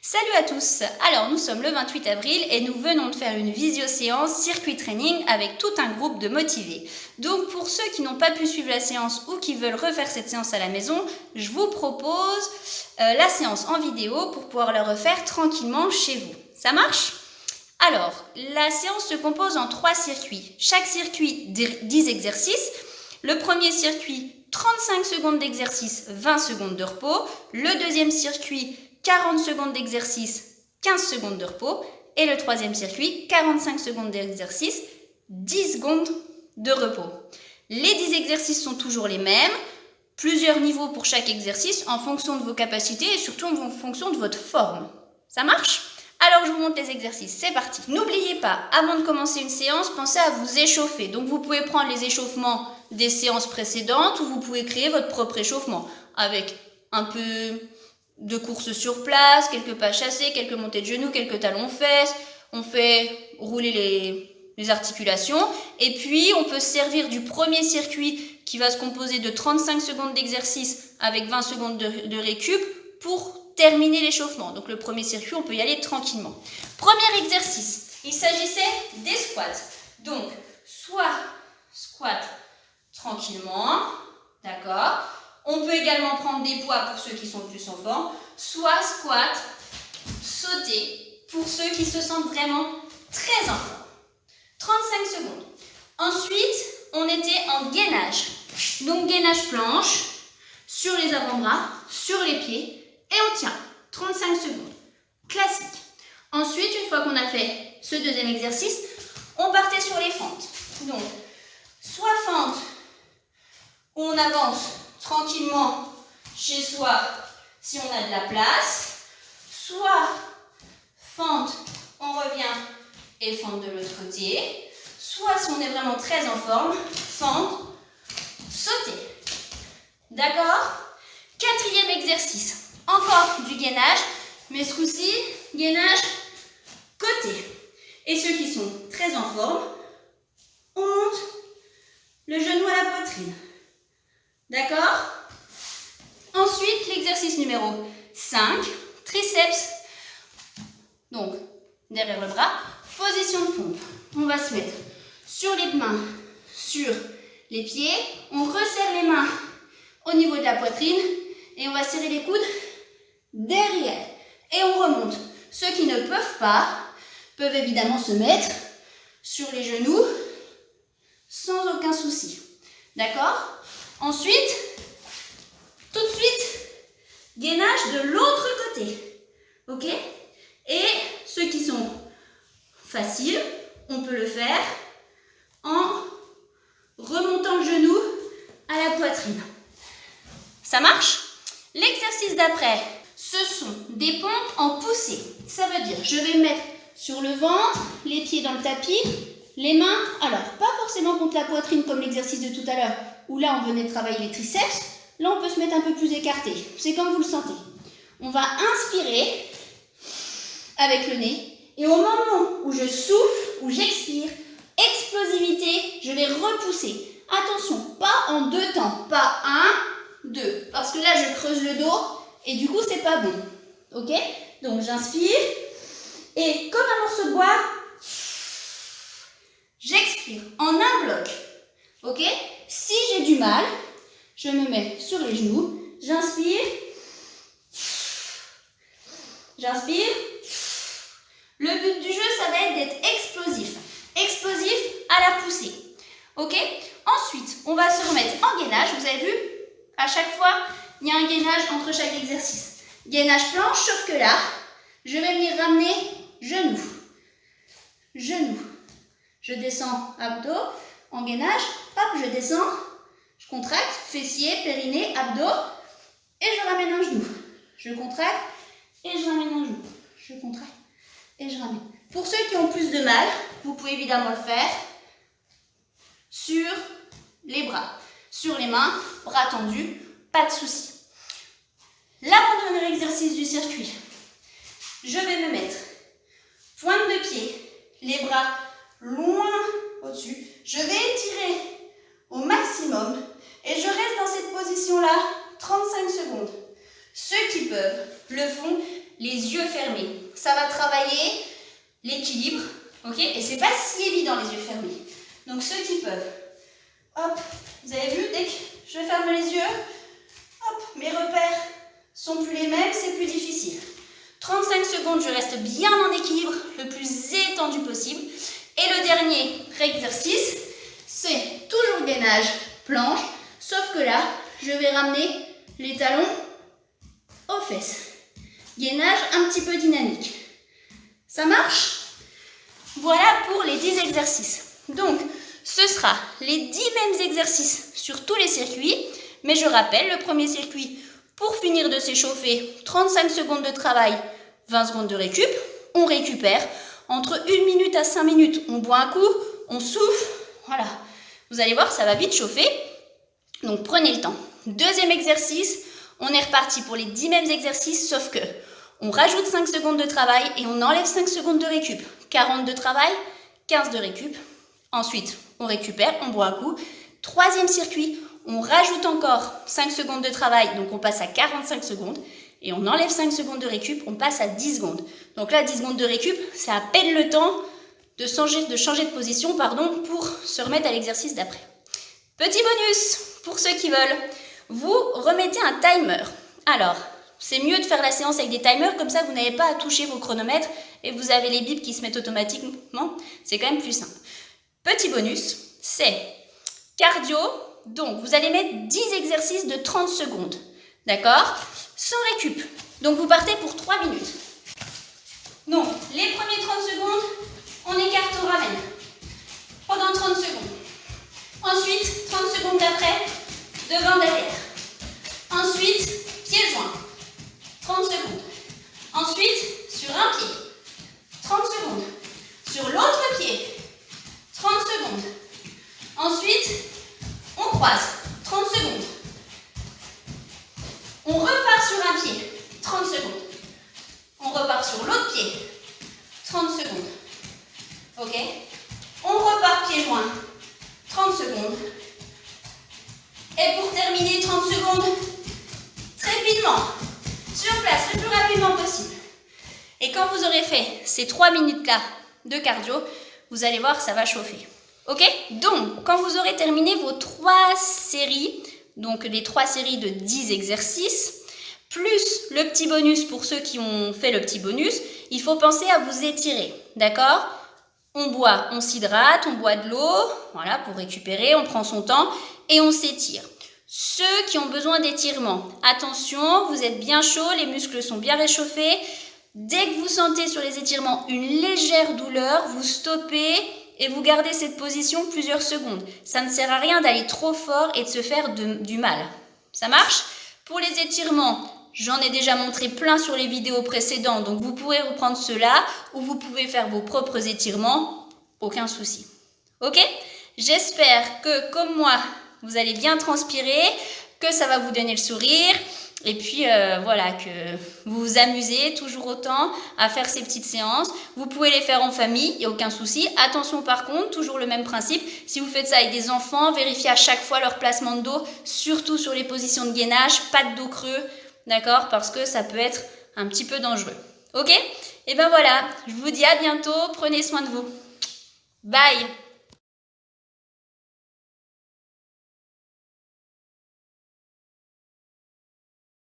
Salut à tous. Alors nous sommes le 28 avril et nous venons de faire une visio-séance circuit training avec tout un groupe de motivés. Donc pour ceux qui n'ont pas pu suivre la séance ou qui veulent refaire cette séance à la maison, je vous propose la séance en vidéo pour pouvoir la refaire tranquillement chez vous. Ça marche ? Alors, la séance se compose en 3 circuits. Chaque circuit 10 exercices. Le premier circuit, 35 secondes d'exercice, 20 secondes de repos. Le deuxième circuit, 40 secondes d'exercice, 15 secondes de repos. Et le troisième circuit, 45 secondes d'exercice, 10 secondes de repos. Les 10 exercices sont toujours les mêmes. Plusieurs niveaux pour chaque exercice en fonction de vos capacités et surtout en fonction de votre forme. Ça marche ? Alors, je vous montre les exercices. C'est parti. N'oubliez pas, avant de commencer une séance, pensez à vous échauffer. Donc, vous pouvez prendre les échauffements des séances précédentes ou vous pouvez créer votre propre échauffement avec un peu de course sur place, quelques pas chassés, quelques montées de genoux, quelques talons-fesses. On fait rouler les articulations. Et puis, on peut se servir du premier circuit qui va se composer de 35 secondes d'exercice avec 20 secondes de récup pour terminer l'échauffement. Donc le premier circuit, on peut y aller tranquillement. Premier exercice, il s'agissait des squats. Donc, soit squat tranquillement, d'accord. On peut également prendre des poids pour ceux qui sont plus en forme, soit squat, sauter pour ceux qui se sentent vraiment très en forme. 35 secondes. Ensuite, on était en gainage. Donc gainage planche, sur les avant-bras, sur les pieds, et on tient 35 secondes. Classique. Ensuite, une fois qu'on a fait ce deuxième exercice, on partait sur les fentes. Donc, soit fente où on avance tranquillement chez soi si on a de la place, soit fente, on revient et fente de l'autre côté, soit si on est vraiment très en forme, fente, sauter. D'accord ? Quatrième exercice. Encore du gainage, mais ce coup-ci, gainage côté. Et ceux qui sont très en forme, on monte le genou à la poitrine. D'accord ? Ensuite, l'exercice numéro 5, triceps. Donc, derrière le bras, position de pompe. On va se mettre sur les mains, sur les pieds. On resserre les mains au niveau de la poitrine et on va serrer les coudes derrière. Et on remonte. Ceux qui ne peuvent pas peuvent évidemment se mettre sur les genoux sans aucun souci. D'accord ? Ensuite, tout de suite, gainage de l'autre côté. Ok ? Et ceux qui sont faciles, on peut le faire en remontant le genou à la poitrine. Ça marche ? L'exercice d'après, ce sont des pompes en poussée. Ça veut dire, je vais me mettre sur le ventre, les pieds dans le tapis, les mains, alors pas forcément contre la poitrine comme l'exercice de tout à l'heure, où là on venait de travailler les triceps. Là on peut se mettre un peu plus écarté, c'est comme vous le sentez. On va inspirer avec le nez, et au moment où je souffle, où j'expire, explosivité, je vais repousser. Attention, pas en 2 temps, pas 1, 2, parce que là je creuse le dos et du coup c'est pas bon. Ok ? Donc j'inspire et comme un morceau de bois, j'expire en un bloc. Ok ? Si j'ai du mal, je me mets sur les genoux, j'inspire. Le but du jeu, ça va être d'être explosif. Explosif à la poussée. Ok ? Ensuite, on va se remettre en gainage. Vous avez vu ? À chaque fois, il y a un gainage entre chaque exercice. Gainage planche, sauf que là, je vais venir ramener genou. Genou. Je descends abdos en gainage. Hop, je descends. Je contracte. Fessier, périnée, abdos. Et je ramène un genou. Je contracte et je ramène un genou. Je contracte et je ramène. Pour ceux qui ont plus de mal, vous pouvez évidemment le faire sur les bras. Sur les mains, bras tendus, pas de souci. L'avant-dernier exercice du circuit. Je vais me mettre pointe de pied, les bras loin au-dessus. Je vais étirer au maximum et je reste dans cette position-là 35 secondes. Ceux qui peuvent le font les yeux fermés. Ça va travailler l'équilibre, ok? Et c'est pas si évident les yeux fermés. Donc ceux qui peuvent, hop, vous avez vu, dès que je ferme les yeux, hop, mes repères sont plus les mêmes, c'est plus difficile. 35 secondes, je reste bien en équilibre, le plus étendu possible. Et le dernier exercice, c'est toujours gainage, planche, sauf que là, je vais ramener les talons aux fesses. Gainage un petit peu dynamique. Ça marche? Voilà pour les 10 exercices. Donc, ce sera les 10 mêmes exercices sur tous les circuits. Mais je rappelle, le premier circuit, pour finir de s'échauffer, 35 secondes de travail, 20 secondes de récup. On récupère. Entre 1 minute à 5 minutes, on boit un coup, on souffle. Voilà. Vous allez voir, ça va vite chauffer. Donc, prenez le temps. Deuxième exercice, on est reparti pour les 10 mêmes exercices, sauf que on rajoute 5 secondes de travail et on enlève 5 secondes de récup. 40 de travail, 15 de récup. Ensuite, on récupère, on boit un coup. Troisième circuit, on rajoute encore 5 secondes de travail, donc on passe à 45 secondes. Et on enlève 5 secondes de récup, on passe à 10 secondes. Donc là, 10 secondes de récup, c'est à peine le temps de changer de position pour se remettre à l'exercice d'après. Petit bonus pour ceux qui veulent. Vous remettez un timer. Alors, c'est mieux de faire la séance avec des timers, comme ça vous n'avez pas à toucher vos chronomètres et vous avez les bips qui se mettent automatiquement. C'est quand même plus simple. Petit bonus, c'est cardio. Donc, vous allez mettre 10 exercices de 30 secondes. D'accord? Sans récup. Donc, vous partez pour 3 minutes. Donc, les premiers 30 secondes, on écarte, on ramène. Pendant 30 secondes. Ensuite, 30 secondes d'après, devant, derrière. Ensuite, pieds joints. 30 secondes. Ensuite, sur un pied. 30 secondes. Sur l'autre pied. 30 secondes. Ensuite, on croise. 30 secondes. On repart sur un pied. 30 secondes. On repart sur l'autre pied. 30 secondes. Ok? On repart pieds joints. 30 secondes. Et pour terminer, 30 secondes, rapidement, sur place, le plus rapidement possible. Et quand vous aurez fait ces 3 minutes-là de cardio, vous allez voir, ça va chauffer. Ok? Donc, quand vous aurez terminé vos 3 séries, donc les 3 séries de 10 exercices, plus le petit bonus pour ceux qui ont fait le petit bonus, il faut penser à vous étirer. D'accord? On boit, on s'hydrate, on boit de l'eau, voilà, pour récupérer, on prend son temps et on s'étire. Ceux qui ont besoin d'étirement, attention, vous êtes bien chaud, les muscles sont bien réchauffés. Dès que vous sentez sur les étirements une légère douleur, vous stoppez et vous gardez cette position plusieurs secondes. Ça ne sert à rien d'aller trop fort et de se faire du mal. Ça marche? Pour les étirements, j'en ai déjà montré plein sur les vidéos précédentes, donc vous pourrez reprendre cela ou vous pouvez faire vos propres étirements, aucun souci. Ok? J'espère que, comme moi, vous allez bien transpirer, que ça va vous donner le sourire et puis voilà, que vous vous amusez toujours autant à faire ces petites séances. Vous pouvez les faire en famille, il n'y a aucun souci. Attention par contre, toujours le même principe, si vous faites ça avec des enfants, vérifiez à chaque fois leur placement de dos, surtout sur les positions de gainage, pas de dos creux, d'accord? Parce que ça peut être un petit peu dangereux. Ok? Et ben voilà, je vous dis à bientôt, prenez soin de vous. Bye!